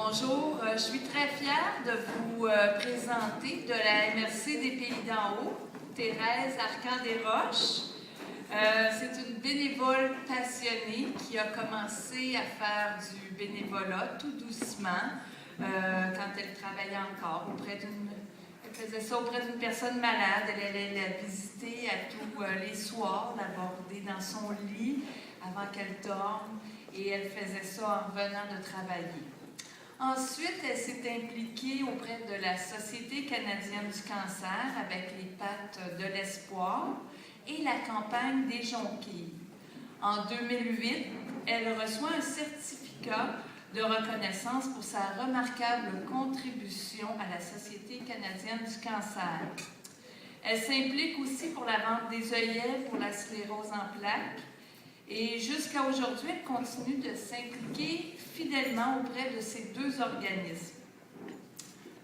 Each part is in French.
Bonjour, je suis très fière de vous présenter de la MRC des Pays d'en haut, Thérèse Arcand-Desroches. C'est une bénévole passionnée qui a commencé à faire du bénévolat tout doucement quand elle travaillait encore Elle faisait ça auprès d'une personne malade. Elle allait la visiter à tous les soirs, l'aborder dans son lit avant qu'elle dorme, et elle faisait ça en revenant de travailler. Ensuite, elle s'est impliquée auprès de la Société canadienne du cancer avec les pattes de l'espoir et la campagne des jonquilles. En 2008, elle reçoit un certificat de reconnaissance pour sa remarquable contribution à la Société canadienne du cancer. Elle s'implique aussi pour la vente des œillets pour la sclérose en plaques. Et jusqu'à aujourd'hui, elle continue de s'impliquer fidèlement auprès de ces deux organismes.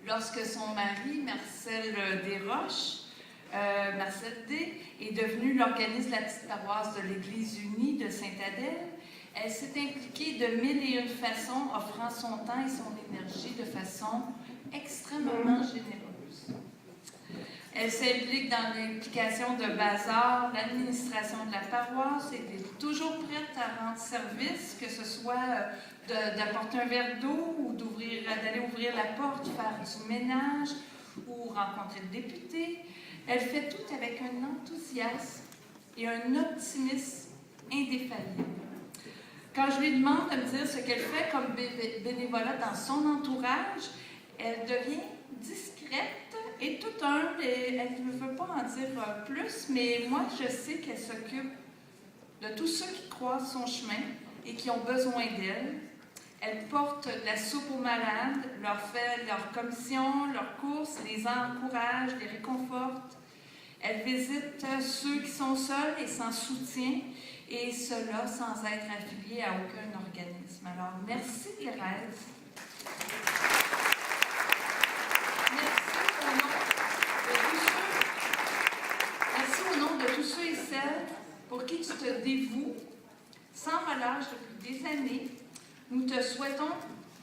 Lorsque son mari, Marcel Desroches, Marcel D, est devenu l'organisme de la petite paroisse de l'Église unie de Sainte-Adèle, elle s'est impliquée de 1001 façons, offrant son temps et son énergie de façon extrêmement généreuse. Elle s'implique dans l'implication de Bazar, l'administration de la paroisse, et est toujours prête à rendre service, que ce soit d'apporter un verre d'eau ou d'aller ouvrir la porte, faire du ménage ou rencontrer le député. Elle fait tout avec un enthousiasme et un optimisme indéfaillible. Quand je lui demande de me dire ce qu'elle fait comme bénévolat dans son entourage, elle devient discrète et toute humble, et elle ne veut pas en dire plus, mais moi, je sais qu'elle s'occupe de tous ceux qui croisent son chemin et qui ont besoin d'elle. Elle porte de la soupe aux malades, leur fait leur commission, leurs courses, les encourage, les réconforte. Elle visite ceux qui sont seuls et sans soutien, et cela sans être affiliée à aucun organisme. Alors, merci Thérèse. Merci au nom de tous ceux et celles pour qui tu te dévoues sans relâche depuis des années. Nous te souhaitons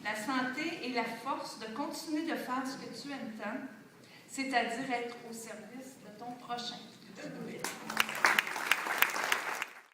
la santé et la force de continuer de faire ce que tu aimes tant, c'est-à-dire être au service de ton prochain.